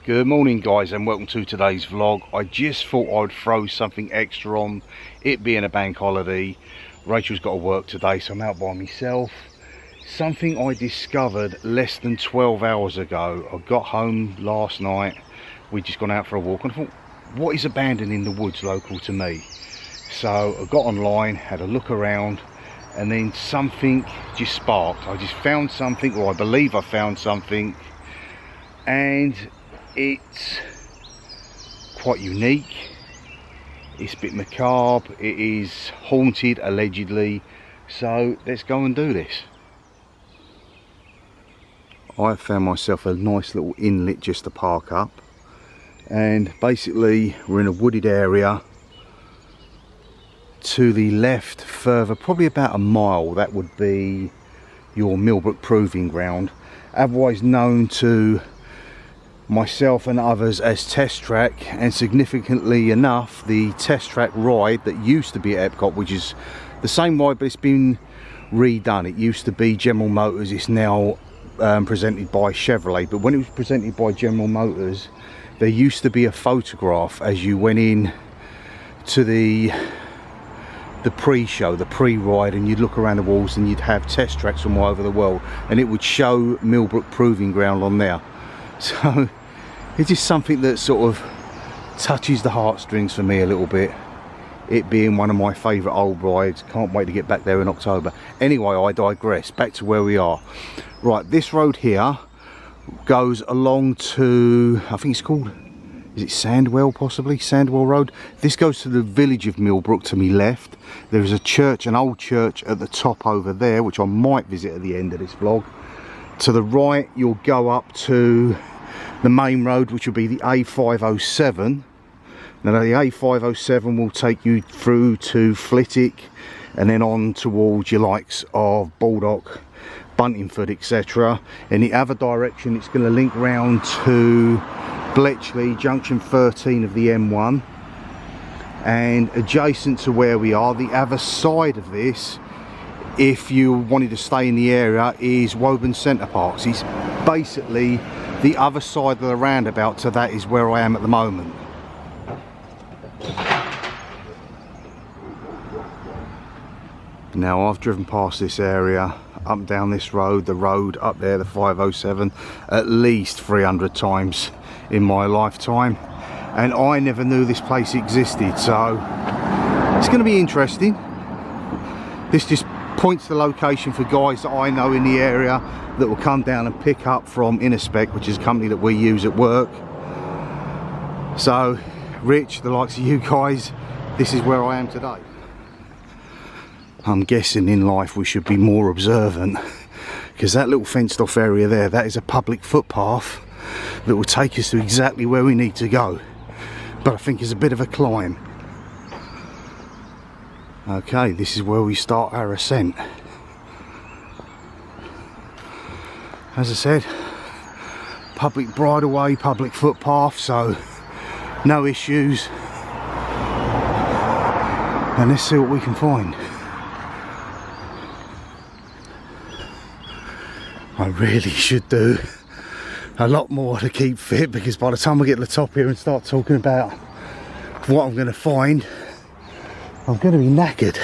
Good morning guys, and welcome to today's vlog. I just thought I'd throw something extra on, it being a bank holiday. Rachel's got to work today, so I'm out by myself. Something I discovered less than 12 hours ago. I got home last night, we'd just gone out for a walk, and I thought, what is abandoned in the woods local to me? So I got online, had a look around, and then something just sparked. I just found something, or I believe I found something, and it's quite unique. It's a bit macabre. It is haunted allegedly, so let's go and do this. I found myself a nice little inlet just to park up, and basically we're in a wooded area. To the left further, probably about a mile, that would be your Millbrook Proving Ground, otherwise known to myself and others as Test Track, and significantly enough the Test Track ride that used to be at Epcot, which is the same ride but it's been redone. It used to be General Motors, it's now presented by Chevrolet, but when it was presented by General Motors there used to be a photograph as you went in to the pre-show, the pre-ride, and you'd look around the walls and you'd have test tracks from all over the world, and it would show Millbrook Proving Ground on there. So it's just something that sort of touches the heartstrings for me a little bit, it being one of my favourite old rides. Can't wait to get back there in October. Anyway, I digress, back to where we are. Right, this road here goes along to, I think it's called, is it Sandwell, possibly? Sandwell Road. This goes to the village of Millbrook to me left. There is a church, an old church at the top over there, which I might visit at the end of this vlog. To the right, you'll go up to the main road, which will be the A507. Now the A507 will take you through to Flitwick and then on towards your likes of Baldock, Buntingford, etc. In the other direction, it's going to link round to Bletchley, junction 13 of the M1, and adjacent to where we are, the other side of this, if you wanted to stay in the area, is Woburn Centre Parks. It's basically the other side of the roundabout to that is where I am at the moment. Now I've driven past this area, up and down this road, the road up there, the 507, at least 300 times in my lifetime, and I never knew this place existed, so it's going to be interesting. This just points the location for guys that I know in the area that will come down and pick up from Innerspec, which is a company that we use at work. So Rich, the likes of you guys, this is where I am today. I'm guessing in life we should be more observant, because that little fenced off area there, that is a public footpath that will take us to exactly where we need to go, but I think it's a bit of a climb. Okay, this is where we start our ascent. As I said, public bridleway, public footpath, so no issues, and let's see what we can find. I really should do a lot more to keep fit, because by the time I get to the top here and start talking about what I'm going to find, I'm going to be knackered.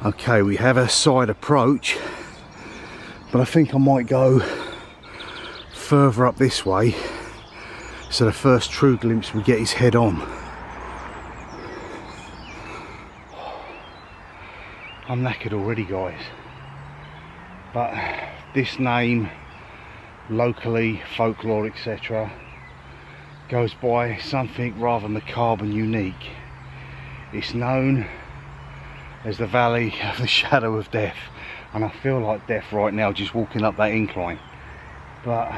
Okay, we have a side approach, but I think I might go further up this way so the first true glimpse we get is head on. I'm knackered already, guys, but this name, locally, folklore, etc., goes by something rather macabre and unique. It's known as the Valley of the Shadow of Death, and I feel like death right now just walking up that incline. But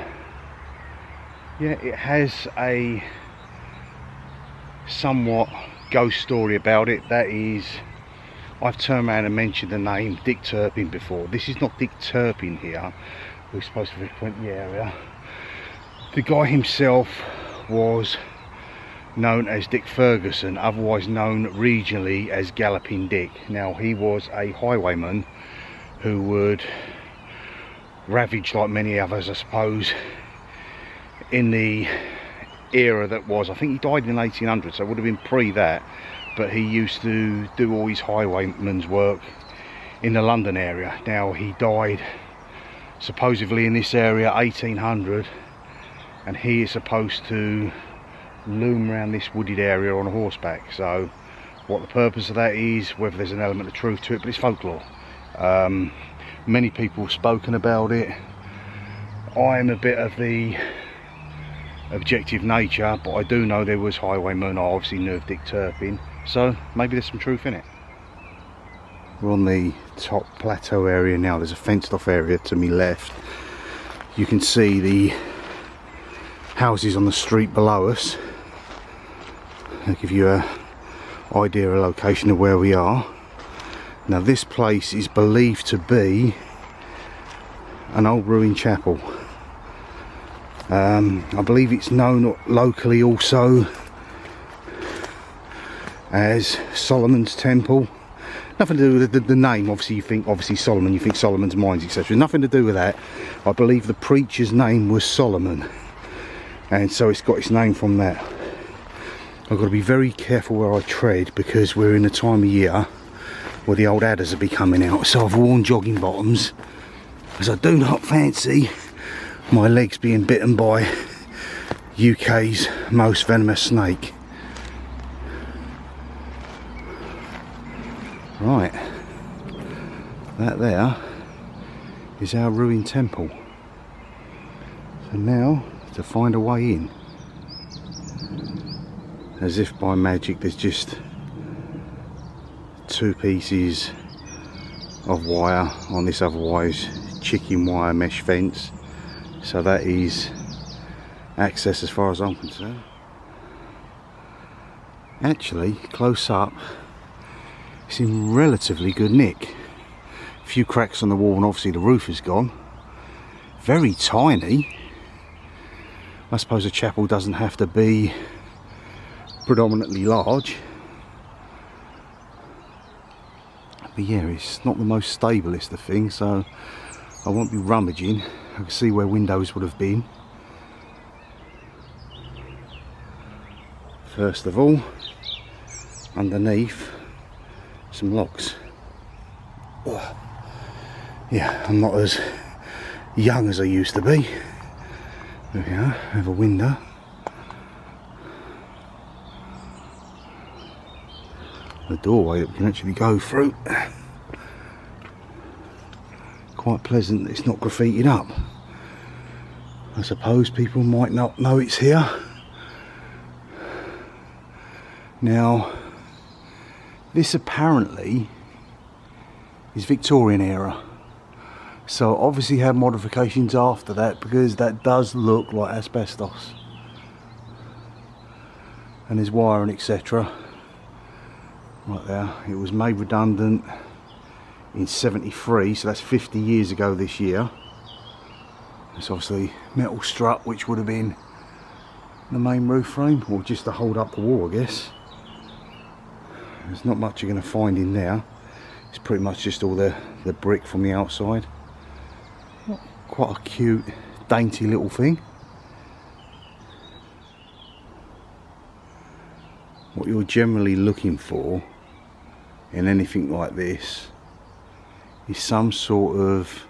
yeah, it has a somewhat ghost story about it. That is, I've turned around and mentioned the name Dick Turpin before. This is not Dick Turpin here, who's supposed to frequent the area. The guy himself was known as Dick Ferguson, otherwise known regionally as Galloping Dick. Now, he was a highwayman who would ravaged like many others, I suppose, in the era that was. I think he died in 1800, so it would have been pre that, but he used to do all his highwayman's work in the London area. Now, he died supposedly in this area 1800, and he is supposed to loom around this wooded area on a horseback. So what the purpose of that is, whether there's an element of truth to it, but it's folklore. Many people have spoken about it. I am a bit of the objective nature, but I do know there was highwaymen. I obviously knew of Dick Turpin, so maybe there's some truth in it. We're on the top plateau area now. There's a fenced off area to my left. You can see the houses on the street below us. I'll give you an idea of location of where we are. Now, this place is believed to be an old ruined chapel. I believe it's known locally also as Solomon's Temple. Nothing to do with the name. Obviously you think Solomon, you think Solomon's Mines, etc. Nothing to do with that. I believe the preacher's name was Solomon, and so it's got its name from that. I've got to be very careful where I tread, because we're in a time of year where the old adders will be coming out. So I've worn jogging bottoms, as I do not fancy my legs being bitten by UK's most venomous snake. Right, that there is our ruined temple. So now, to find a way in. As if by magic, there's just 2 pieces of wire on this otherwise chicken wire mesh fence. So that is access as far as I'm concerned. Actually, close up, it's in relatively good nick. A few cracks on the wall, and obviously the roof is gone. Very tiny. I suppose a chapel doesn't have to be predominantly large. But yeah, it's not the most stablest of things, so I won't be rummaging. I can see where windows would have been. First of all, underneath, some locks. Ugh. Yeah, I'm not as young as I used to be. There we are, I have a window. The doorway that we can actually go through. Quite pleasant that it's not graffitied up. I suppose people might not know it's here. Now, this apparently is Victorian era, so obviously had modifications after that, because that does look like asbestos, and there's wiring, etc. right there. It was made redundant in 73, so that's 50 years ago this year. It's obviously metal strut, which would have been the main roof frame, or just to hold up the wall, I guess. There's not much you're going to find in there. It's pretty much just all the brick from the outside. Quite a cute, dainty little thing. What you're generally looking for in anything like this is some sort of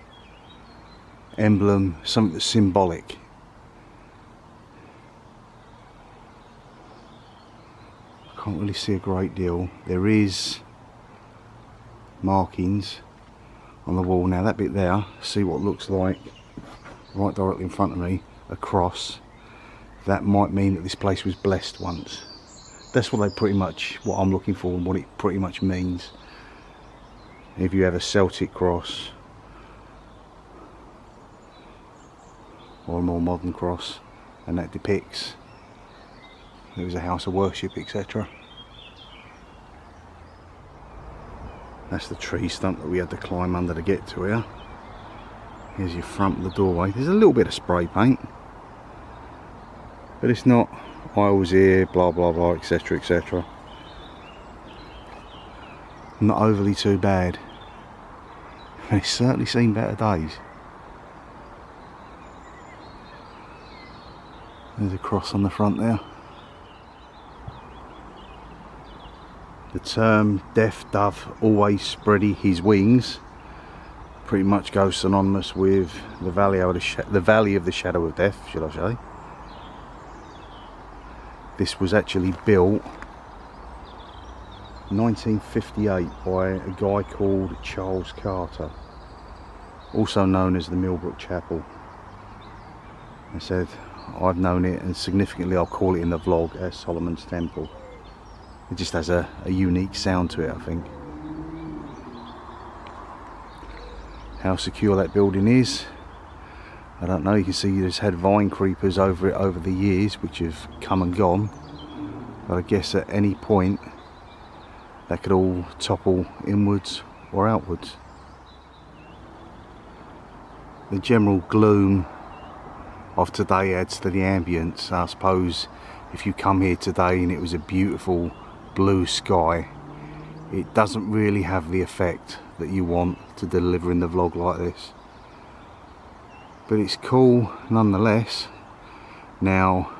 emblem, something that's symbolic. I can't really see a great deal. There is markings on the wall. Now that bit there, see what looks like right directly in front of me, a cross. That might mean that this place was blessed once. That's what I'm looking for, and what it pretty much means. If you have a Celtic cross or a more modern cross, and that depicts there was a house of worship, etc. That's the tree stump that we had to climb under to get to here. Here's your front of the doorway. There's a little bit of spray paint, but it's not I was here, blah blah blah, etc etc. Not overly too bad. It's certainly seen better days. There's a cross on the front there. The term deaf dove always spreading his wings pretty much goes synonymous with the valley of the shadow of death, should I say. This was actually built 1958 by a guy called Charles Carter, also known as the Millbrook Chapel. I said I've known it, and significantly I'll call it in the vlog as Solomon's Temple. It just has a unique sound to it, I think. How secure that building is, I don't know. You can see it's had vine creepers over it over the years, which have come and gone. But I guess at any point that could all topple inwards or outwards. The general gloom of today adds to the ambience. I suppose if you come here today and it was a beautiful blue sky, it doesn't really have the effect that you want to deliver in the vlog like this, but it's cool nonetheless. Now,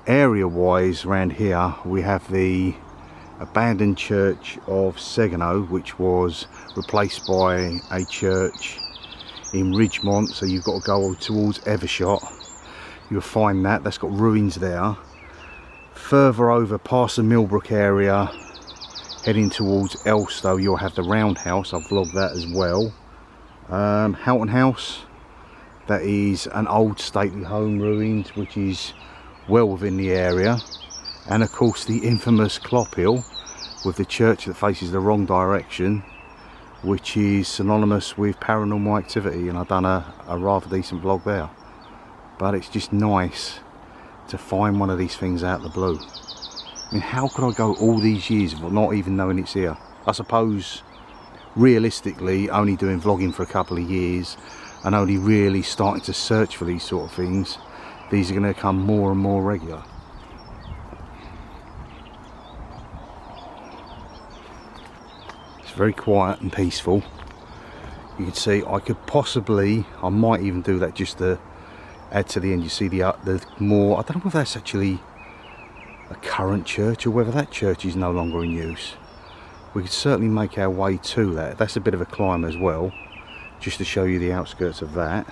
area wise around here we have the abandoned church of Segano, which was replaced by a church in Ridgemont, so you've got to go towards Evershot. You'll find that's got ruins there. Further over past the Millbrook area, heading towards Elstow, you'll have the Roundhouse. I've vlogged that as well. Houghton House, that is an old stately home ruins which is well within the area. And of course the infamous Clophill with the church that faces the wrong direction, which is synonymous with paranormal activity, and I've done a rather decent vlog there. But it's just nice to find one of these things out of the blue. I mean, how could I go all these years not even knowing it's here? I suppose realistically only doing vlogging for a couple of years and only really starting to search for these sort of things, these are going to become more and more regular. It's very quiet and peaceful. You can see I might even do that just to add to the end. You see the more, I don't know whether that's actually a current church or whether that church is no longer in use. We could certainly make our way to that. That's a bit of a climb as well, just to show you the outskirts of that.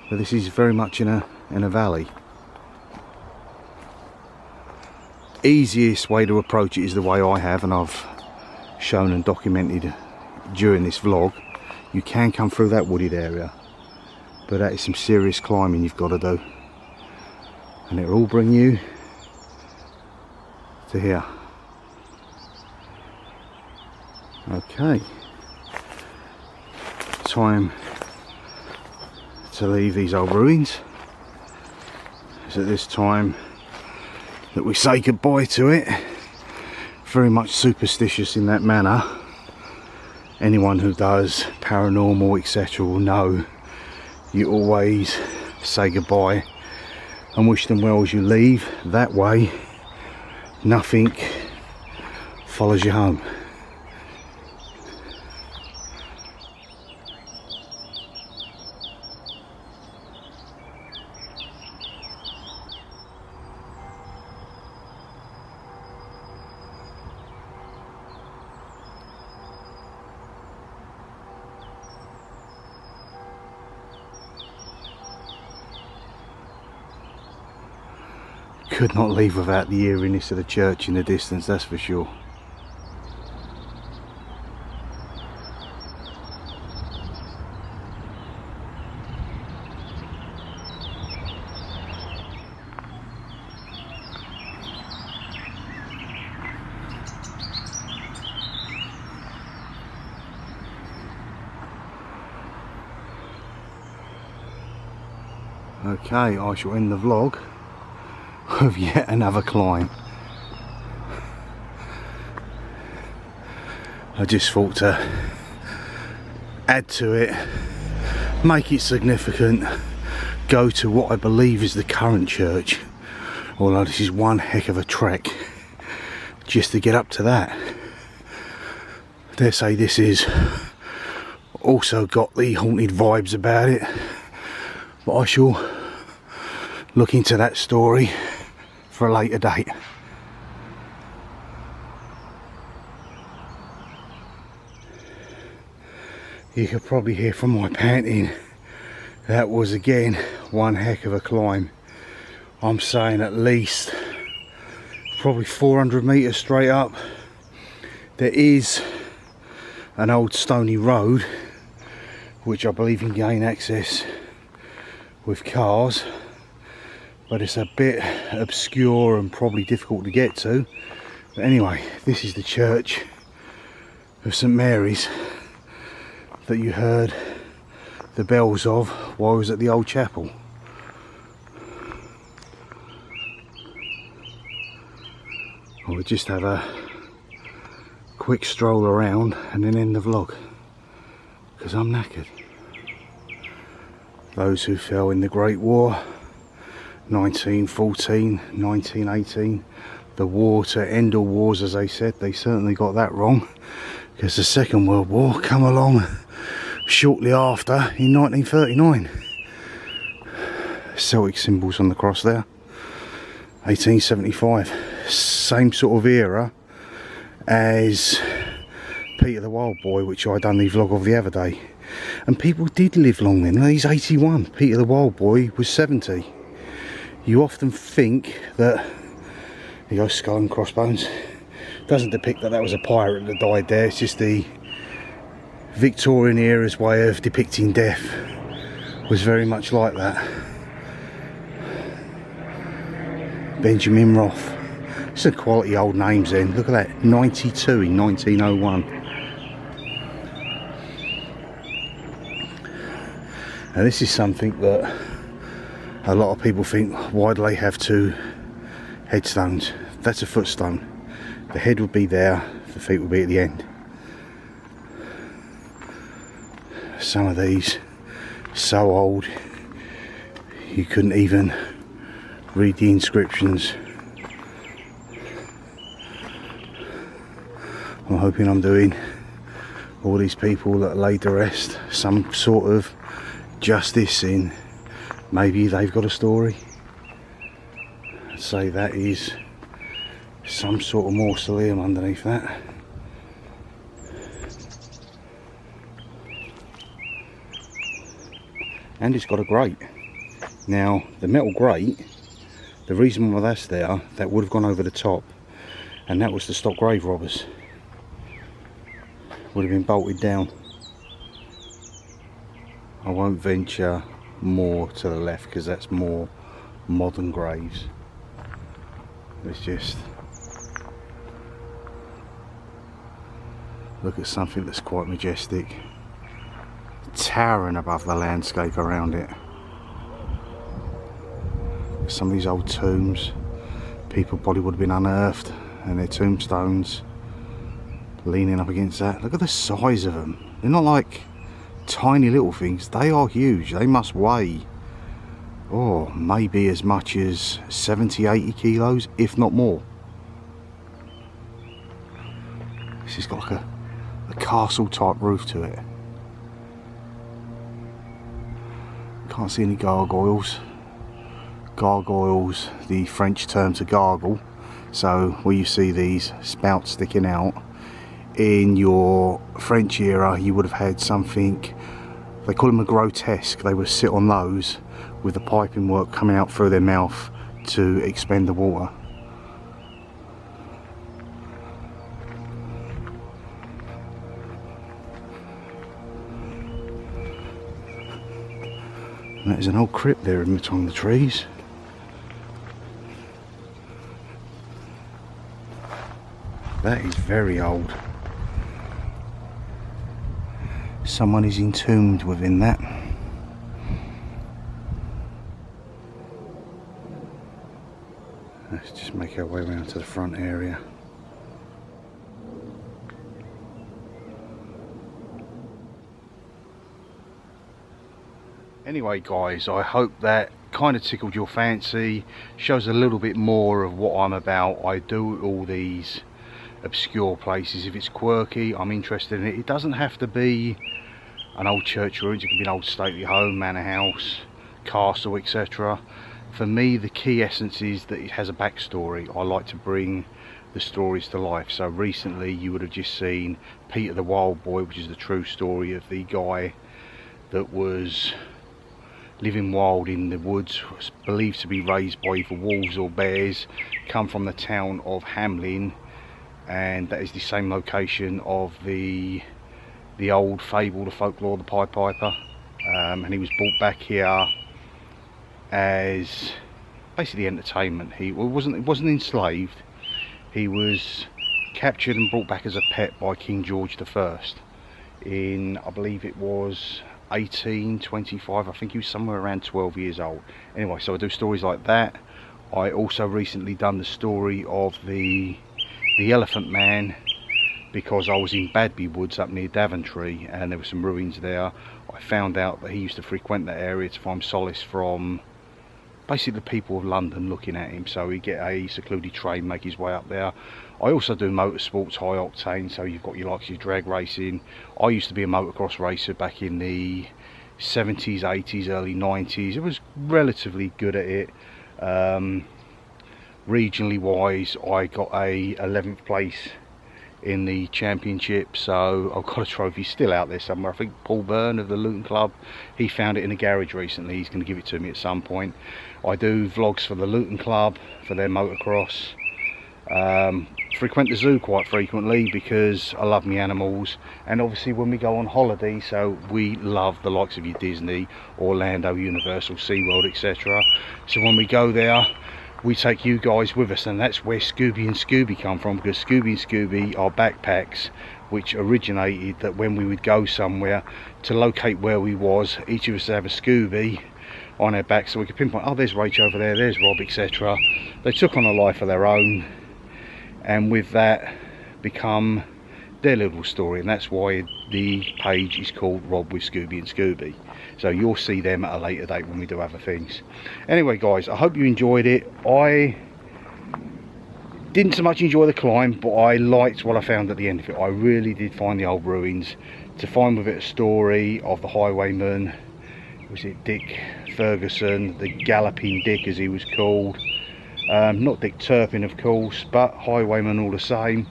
But this is very much in a valley. Easiest way to approach it is the way I have, and I've shown and documented during this vlog. You can come through that wooded area, but that is some serious climbing you've got to do, and it'll all bring you to here. Okay, time to leave these old ruins. It's at this time that we say goodbye to it. Very much superstitious in that manner. Anyone who does paranormal etc will know you always say goodbye and wish them well as you leave. That way nothing follows you home. Could not leave without the eeriness of the church in the distance, that's for sure. Okay, I shall end the vlog with yet another climb. I just thought to add to it, make it significant, go to what I believe is the current church, although this is one heck of a trek just to get up to that. I dare say this is also got the haunted vibes about it, but I shall look into that story for a later date. You could probably hear from my panting, that was again one heck of a climb. I'm saying at least probably 400 meters straight up. There is an old stony road which I believe you can gain access with cars, but it's a bit obscure and probably difficult to get to. But anyway, this is the church of St Mary's that you heard the bells of while I was at the old chapel. I'll just have a quick stroll around and then end the vlog, because I'm knackered. Those who fell in the Great War, 1914, 1918, the war to end all wars, as they said, they certainly got that wrong, because the Second World War come along shortly after in 1939. Celtic symbols on the cross there. 1875, same sort of era as Peter the Wild Boy, which I done the vlog of the other day. And people did live long then. He's 81, Peter the Wild Boy was 70. You often think that, you know, skull and crossbones, doesn't depict that that was a pirate that died there. It's just the Victorian era's way of depicting death was very much like that. Benjamin Roth. Some quality old names then. Look at that, 92 in 1901. Now this is something that a lot of people think, why do they have two headstones? That's a footstone. The head would be there, the feet would be at the end. Some of these so old you couldn't even read the inscriptions. I'm hoping I'm doing all these people that are laid to rest some sort of justice in maybe they've got a story. I'd say that is some sort of mausoleum underneath that. And it's got a grate. Now the metal grate, the reason why that's there, that would have gone over the top, and that was to stop grave robbers. Would have been bolted down. I won't venture more to the left because that's more modern graves. Let's just look at something that's quite majestic, towering above the landscape around it. Some of these old tombs, people probably would have been unearthed and their tombstones leaning up against that. Look at the size of them. They're not like tiny little things, they are huge. They must weigh, oh, maybe as much as 70-80 kilos, if not more. This has got like a castle type roof to it. Can't see any gargoyles. Gargoyles, the French term to gargle. So where you see these spouts sticking out, in your French era you would have had something, they call them a grotesque. They would sit on those with the piping work coming out through their mouth to expend the water. And that is an old crypt there in between the trees. That is very old. Someone is entombed within that. Let's just make our way around to the front area. Anyway guys, I hope that kind of tickled your fancy, shows a little bit more of what I'm about. I do all these obscure places. If it's quirky, I'm interested in it. It doesn't have to be an old church ruins, it can be an old stately home, manor house, castle, etc. For me, the key essence is that it has a backstory. I like to bring the stories to life. So recently you would have just seen Peter the Wild Boy, which is the true story of the guy that was living wild in the woods, was believed to be raised by either wolves or bears, come from the town of Hamlin, and that is the same location of the old fable, the folklore, the Pied Piper. And he was brought back here as basically entertainment. He wasn't enslaved. He was captured and brought back as a pet by King George I in, I believe it was 1825. I think he was somewhere around 12 years old. Anyway, so I do stories like that. I also recently done the story of the Elephant Man, because I was in Badby Woods up near Daventry and there were some ruins there. I found out that he used to frequent that area to find solace from basically the people of London looking at him. So he'd get a secluded train, make his way up there. I also do motorsports, high octane, so you've got your likes of drag racing. I used to be a motocross racer back in the 70s, 80s, early 90s. I was relatively good at it. Regionally wise, I got a 11th place in the championship, so I've got a trophy still out there somewhere. I think Paul Byrne of the Luton Club, he found it in a garage recently. He's going to give it to me at some point. I do vlogs for the Luton Club for their motocross. Frequent the zoo quite frequently because I love me animals, and obviously when we go on holiday, so we love the likes of your Disney, Orlando, Universal, SeaWorld, etc. So when we go there, we take you guys with us, and that's where Scooby and Scooby come from, because Scooby and Scooby are backpacks which originated that when we would go somewhere to locate where we was, each of us would have a Scooby on our back so we could pinpoint, oh, there's Rach over there, there's Rob, etc. They took on a life of their own, and with that become their little story, and that's why the page is called Rob with Scooby and Scooby. So you'll see them at a later date when we do other things. Anyway guys, I hope you enjoyed it. I didn't so much enjoy the climb, but I liked what I found at the end of it. I really did find the old ruins. To find with it a story of the highwayman, was it Dick Ferguson, the Galloping Dick as he was called. Not Dick Turpin of course, but highwayman all the same.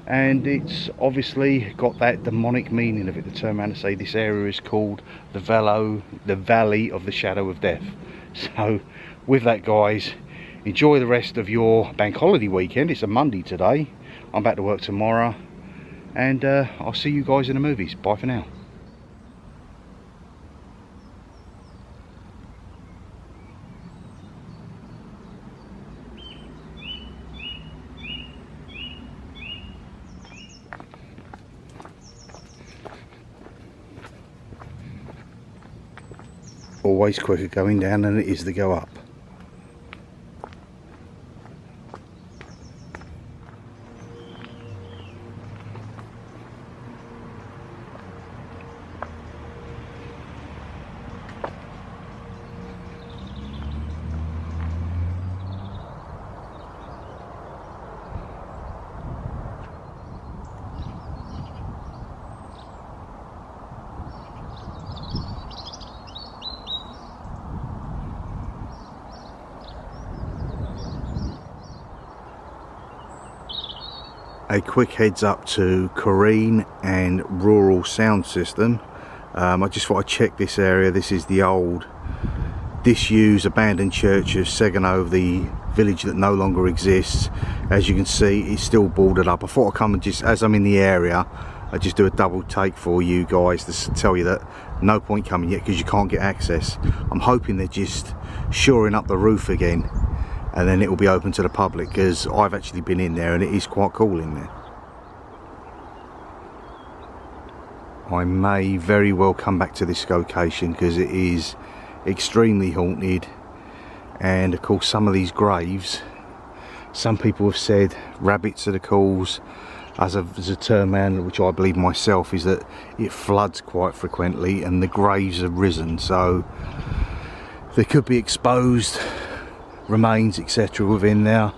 And it's obviously got that demonic meaning of it to turn around and say this area is called the Valley of the Shadow of Death. So with that guys, enjoy the rest of your bank holiday weekend. It's a Monday today. I'm back to work tomorrow, and I'll see you guys in the movies. Bye for now. Always quicker going down than it is to go up. A quick heads up to Corrine and Rural Sound System. I just thought I'd check this area. This is the old disused abandoned church of Segenove, the village that no longer exists. As you can see, it's still boarded up. I thought I'd come and just, as I'm in the area, I'd just do a double take for you guys to tell you that no point coming yet because you can't get access. I'm hoping they're just shoring up the roof again, and then it will be open to the public, because I've actually been in there and it is quite cool in there. I may very well come back to this location because it is extremely haunted, and of course some of these graves, some people have said rabbits are the cause. As a term man, which I believe myself, is that it floods quite frequently and the graves have risen, so there could be exposed remains etc within there.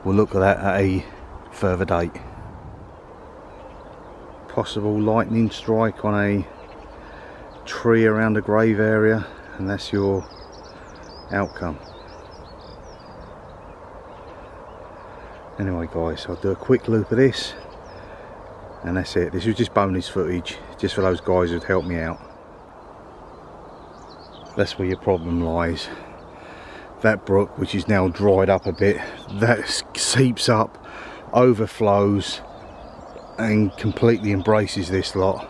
We'll look at that at a further date. Possible lightning strike on a tree around a grave area, and that's your outcome. Anyway guys, I'll do a quick loop of this and that's it. This was just bonus footage just for those guys who'd helped me out. That's where your problem lies. That brook, which is now dried up a bit, that seeps up, overflows and completely embraces this lot,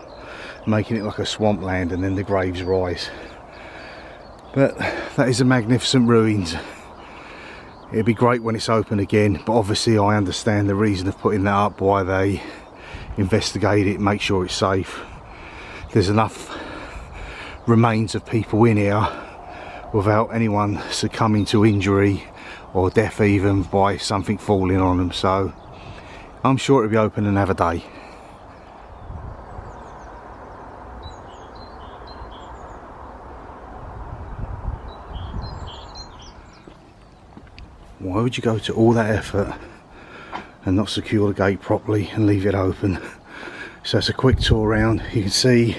making it like a swampland, and then the graves rise. But that is a magnificent ruins. It'd be great when it's open again, but obviously I understand the reason of putting that up, why they investigate it, make sure it's safe. There's enough remains of people in here without anyone succumbing to injury or death even by something falling on them, so I'm sure it'll be open another day. Why would you go to all that effort and not secure the gate properly and leave it open? So it's a quick tour around. You can see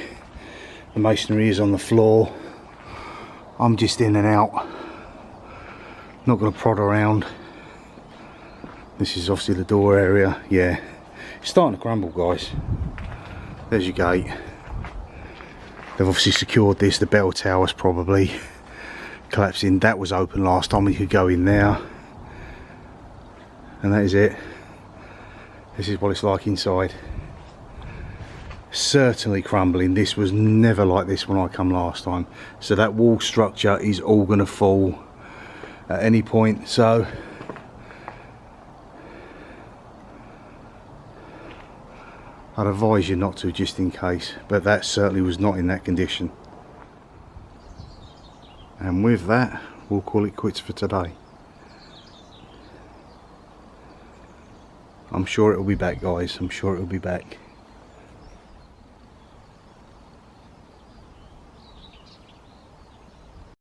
the masonry is on the floor. I'm just in and out, not going to prod around. This is obviously the door area. Yeah, it's starting to crumble guys. There's your gate. They've obviously secured this, the bell tower's probably collapsing. That was open last time, you could go in there. And that is it. This is what it's like inside. Certainly crumbling. This was never like this when I come last time. So that wall structure is all going to fall at any point. So I'd advise you not to, just in case. But that certainly was not in that condition. And with that, we'll call it quits for today. I'm sure it'll be back guys, I'm sure it'll be back.